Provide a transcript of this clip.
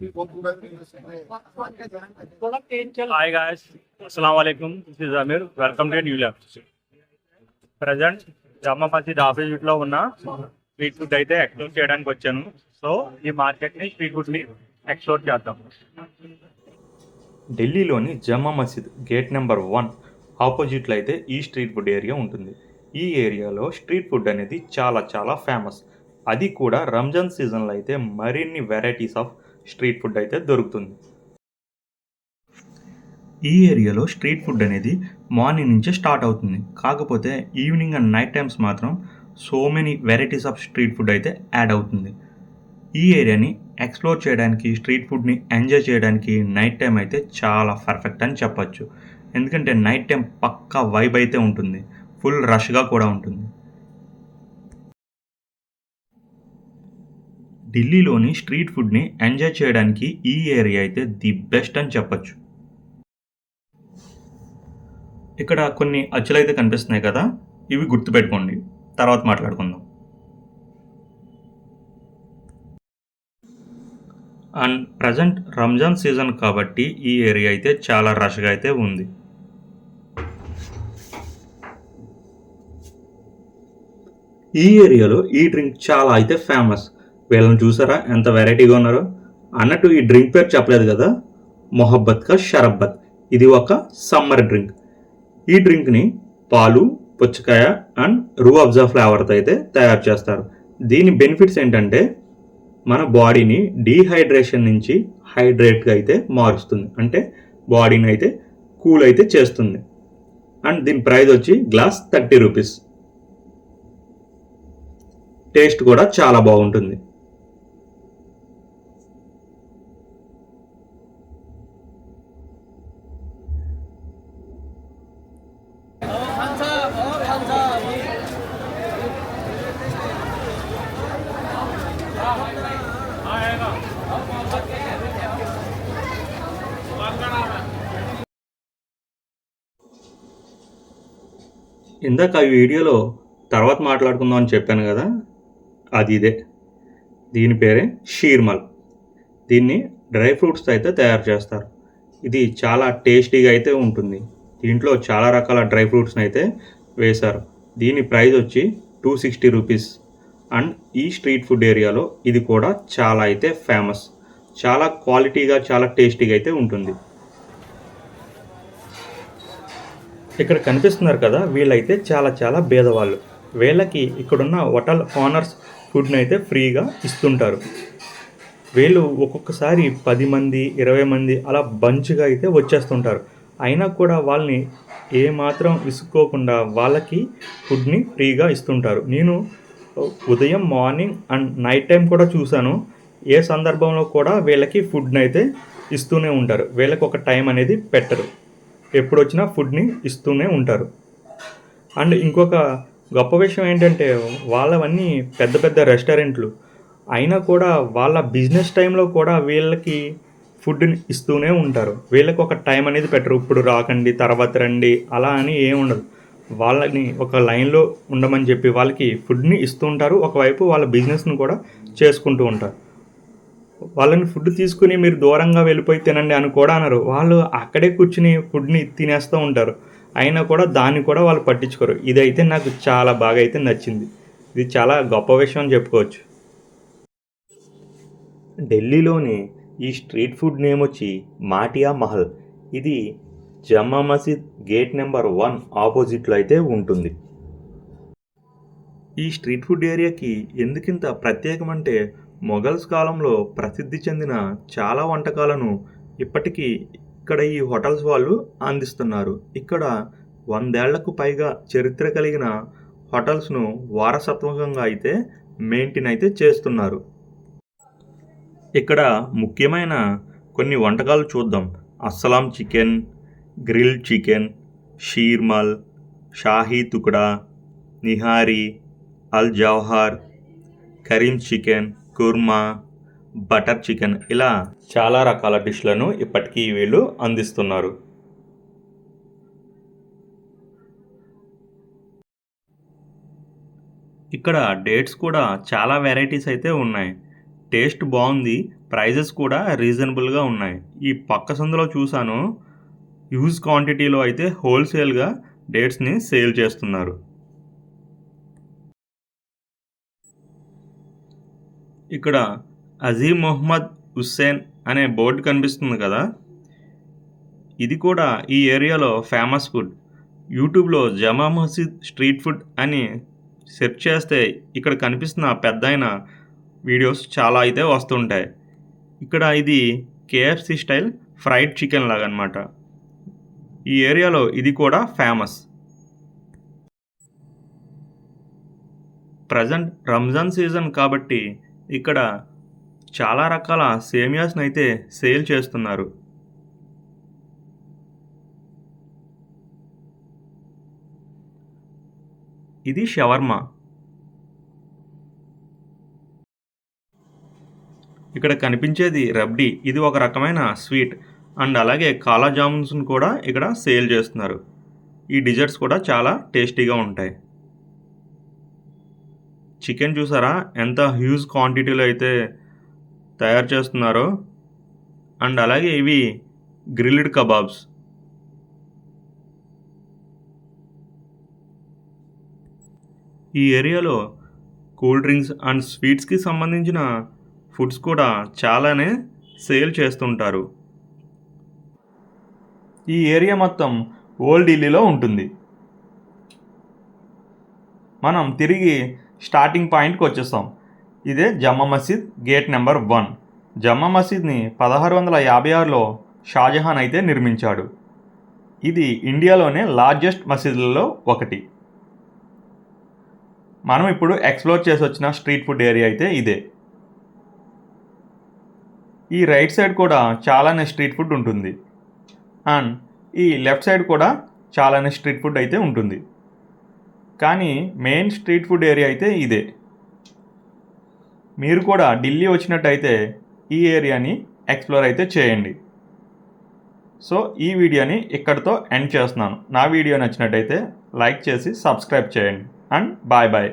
Hi guys, Assalamualaikum. This is Amir. Welcome to New Lab. Present Jama Masjid opposite లో ఉన్న street food అయితే explore చేయడానికి వచ్చాను. సో ఈ మార్కెట్ ని స్ట్రీట్ ఫుడ్ ని ఎక్స్ప్లోర్ చేద్దాం. ఢిల్లీలోని జమా మసీద్ గేట్ నెంబర్ 1 ఆపోజిట్లో అయితే ఈ స్ట్రీట్ ఫుడ్ ఏరియా ఉంటుంది. ఈ ఏరియాలో స్ట్రీట్ ఫుడ్ అనేది చాలా చాలా ఫేమస్. అది కూడా రంజాన్ సీజన్లో అయితే మరిన్ని వెరైటీస్ ఆఫ్ స్ట్రీట్ ఫుడ్ అయితే దొరుకుతుంది. ఈ ఏరియాలో స్ట్రీట్ ఫుడ్ అనేది మార్నింగ్ నుంచే స్టార్ట్ అవుతుంది. కాకపోతే ఈవినింగ్ అండ్ నైట్ టైమ్స్ మాత్రం so many varieties of street food అయితే యాడ్ అవుతుంది. ఈ ఏరియాని ఎక్స్ప్లోర్ చేయడానికి, స్ట్రీట్ ఫుడ్ని ఎంజాయ్ చేయడానికి నైట్ టైం అయితే చాలా పర్ఫెక్ట్ అని చెప్పచ్చు. ఎందుకంటే నైట్ టైం పక్కా వైబ్ అయితే ఉంటుంది, ఫుల్ రష్గా కూడా ఉంటుంది. ఢిల్లీలోని స్ట్రీట్ ఫుడ్ని ఎంజాయ్ చేయడానికి ఈ ఏరియా అయితే ది బెస్ట్ అని చెప్పచ్చు. ఇక్కడ కొన్ని అచ్చులైతే కనిపిస్తున్నాయి కదా, ఇవి గుర్తుపెట్టుకోండి, తర్వాత మాట్లాడుకుందాం. అండ్ ప్రజెంట్ రంజాన్ సీజన్ కాబట్టి ఈ ఏరియా అయితే చాలా రష్గా అయితే ఉంది. ఈ ఏరియాలో ఈ డ్రింక్ చాలా అయితే ఫేమస్. వీళ్ళని చూసారా ఎంత వెరైటీగా ఉన్నారో. అన్నట్టు ఈ డ్రింక్ పేరు చెప్పలేదు కదా, మొహబ్బత్ కా షరబ్బత్. ఇది ఒక సమ్మర్ డ్రింక్. ఈ డ్రింక్ని పాలు, పుచ్చకాయ అండ్ రూ అఫ్జా ఫ్లేవర్తో అయితే తయారు చేస్తారు. దీని బెనిఫిట్స్ ఏంటంటే మన బాడీని డీహైడ్రేషన్ నుంచి హైడ్రేట్గా అయితే మారుస్తుంది, అంటే బాడీని అయితే కూల్ అయితే చేస్తుంది. అండ్ దీని ప్రైస్ వచ్చి గ్లాస్ 30 రూపీస్. టేస్ట్ కూడా చాలా బాగుంటుంది. ఇందాక ఈ వీడియోలో తర్వాత మాట్లాడుకుందాం అని చెప్పాను కదా, అది ఇదే. దీని పేరే షీర్మల్. దీన్ని డ్రై ఫ్రూట్స్తో అయితే తయారు చేస్తారు. ఇది చాలా టేస్టీగా అయితే ఉంటుంది. దీంట్లో చాలా రకాల డ్రై ఫ్రూట్స్ని అయితే వేశారు. దీని ప్రైస్ వచ్చి 260 రూపీస్. అండ్ ఈ స్ట్రీట్ ఫుడ్ ఏరియాలో ఇది కూడా చాలా అయితే ఫేమస్. చాలా క్వాలిటీగా, చాలా టేస్టీగా అయితే ఉంటుంది. ఇక్కడ కనిపిస్తున్నారు కదా, వీళ్ళైతే చాలా చాలా భేదవాళ్ళు. వీళ్ళకి ఇక్కడున్న హోటల్ ఓనర్స్ ఫుడ్ని అయితే ఫ్రీగా ఇస్తుంటారు. వీళ్ళు ఒక్కొక్కసారి 10 మంది, 20 మంది అలా బంచ్గా అయితే వచ్చేస్తుంటారు. అయినా కూడా వాళ్ళని ఏమాత్రం విసుక్కోకుండా వాళ్ళకి ఫుడ్ని ఫ్రీగా ఇస్తుంటారు. నేను ఉదయం, మార్నింగ్ అండ్ నైట్ టైం కూడా చూశాను. ఏ సందర్భంలో కూడా వీళ్ళకి ఫుడ్ని అయితే ఇస్తూనే ఉంటారు. వీళ్ళకి ఒక టైం అనేది పెట్టరు, ఎప్పుడు వచ్చినా ఫుడ్ని ఇస్తూనే ఉంటారు. అండ్ ఇంకొక గొప్ప విషయం ఏంటంటే వాళ్ళవన్నీ పెద్ద పెద్ద రెస్టారెంట్లు అయినా కూడా వాళ్ళ బిజినెస్ టైంలో కూడా వీళ్ళకి ఫుడ్ని ఇస్తూనే ఉంటారు. వీళ్ళకి ఒక టైం అనేది పెట్టరు, ఇప్పుడు రాకండి తర్వాత రండి అలా అని ఏముండదు. వాళ్ళని ఒక లైన్లో ఉండమని చెప్పి వాళ్ళకి ఫుడ్ని ఇస్తూ ఉంటారు. ఒకవైపు వాళ్ళ బిజినెస్ని కూడా చేసుకుంటూ ఉంటారు. వాళ్ళని ఫుడ్ తీసుకుని మీరు దూరంగా వెళ్ళిపోయి తినండి అని కూడా అనరు. వాళ్ళు అక్కడే కూర్చుని ఫుడ్ని తినేస్తూ ఉంటారు. అయినా కూడా దాన్ని కూడా వాళ్ళు పట్టించుకోరు. ఇదైతే నాకు చాలా బాగా అయితే నచ్చింది. ఇది చాలా గొప్ప విషయం అని చెప్పుకోవచ్చు. ఢిల్లీలోని ఈ స్ట్రీట్ ఫుడ్ నేమ్ వచ్చి మాటియా మహల్. ఇది జమా మసీద్ గేట్ నెంబర్ 1 ఆపోజిట్లో అయితే ఉంటుంది. ఈ స్ట్రీట్ ఫుడ్ ఏరియాకి ఎందుకింత ప్రత్యేకమంటే మొఘల్స్ కాలంలో ప్రసిద్ధి చెందిన చాలా వంటకాలను ఇప్పటికీ ఇక్కడ ఈ హోటల్స్ వాళ్ళు అందిస్తున్నారు. ఇక్కడ 100 ఏళ్లకు పైగా చరిత్ర కలిగిన హోటల్స్ను వారసత్వకంగా అయితే మెయింటైన్ అయితే చేస్తున్నారు. ఇక్కడ ముఖ్యమైన కొన్ని వంటకాలు చూద్దాం. Assalam chicken, grilled chicken, sheermal, shahi tukda, nihari, Al Jawahar, Kareem chicken, korma, butter chicken, ఇలా చాలా రకాల డిష్లను ఇప్పటికీ వీళ్ళు అందిస్తున్నారు. ఇక్కడ డేట్స్ కూడా చాలా వెరైటీస్ అయితే ఉన్నాయి. టేస్ట్ బాగుంది, ప్రైజెస్ కూడా రీజనబుల్గా ఉన్నాయి. ఈ పక్క సందులో చూశాను, హ్యూజ్ క్వాంటిటీలో అయితే హోల్సేల్గా డేట్స్ని సేల్ చేస్తున్నారు. ఇక్కడ అజీం మొహమ్మద్ హుస్సేన్ అనే బోర్డు కనిపిస్తుంది కదా, ఇది కూడా ఈ ఏరియాలో ఫేమస్ ఫుడ్. యూట్యూబ్లో జమా మసీద్ స్ట్రీట్ ఫుడ్ అని సెర్చ్ చేస్తే ఇక్కడ కనిపిస్తున్న పెద్దయిన వీడియోస్ చాలా అయితే వస్తుంటాయి. ఇక్కడ ఇది కేఎఫ్సి స్టైల్ ఫ్రైడ్ చికెన్ లాగా అనమాట. ఈ ఏరియాలో ఇది కూడా ఫేమస్. ప్రజెంట్ రంజాన్ సీజన్ కాబట్టి ఇక్కడ చాలా రకాల సేమియాస్ని అయితే సేల్ చేస్తున్నారు. ఇది షవర్మా. ఇక్కడ కనిపించేది రబ్డీ, ఇది ఒక రకమైన స్వీట్. అండ్ అలాగే కాలా జామున్స్ని కూడా ఇక్కడ సేల్ చేస్తున్నారు. ఈ డిజర్ట్స్ కూడా చాలా టేస్టీగా ఉంటాయి. చికెన్ చూసారా ఎంత హ్యూజ్ క్వాంటిటీలో అయితే తయారు చేస్తున్నారో. అండ్ అలాగే ఇవి గ్రిల్డ్ కబాబ్స్. ఈ ఏరియాలో కూల్ డ్రింక్స్ అండ్ స్వీట్స్కి సంబంధించిన ఫుడ్స్ కూడా చాలానే సేల్ చేస్తుంటారు. ఈ ఏరియా మొత్తం ఓల్డ్ ఢిల్లీలో ఉంటుంది. మనం తిరిగి స్టార్టింగ్ పాయింట్కి వచ్చేస్తాం. ఇదే జమ్మా మసీద్ గేట్ నెంబర్ 1. జమ్మా మసీద్ని 1656లో షాజహాన్ అయితే నిర్మించాడు. ఇది ఇండియాలోనే లార్జెస్ట్ మసీదులలో ఒకటి. మనం ఇప్పుడు ఎక్స్ప్లోర్ చేసి వచ్చిన స్ట్రీట్ ఫుడ్ ఏరియా అయితే ఇదే. ఈ రైట్ సైడ్ కూడా చాలానే స్ట్రీట్ ఫుడ్ ఉంటుంది. అండ్ ఈ లెఫ్ట్ సైడ్ కూడా చాలానే స్ట్రీట్ ఫుడ్ అయితే ఉంటుంది. కానీ మెయిన్ స్ట్రీట్ ఫుడ్ ఏరియా అయితే ఇదే. మీరు కూడా ఢిల్లీ వచ్చినట్టయితే ఈ ఏరియాని ఎక్స్ప్లోర్ అయితే చేయండి. సో ఈ వీడియోని ఇక్కడితో ఎండ్ చేస్తున్నాను. నా వీడియో నచ్చినట్టయితే లైక్ చేసి సబ్స్క్రైబ్ చేయండి. And bye bye.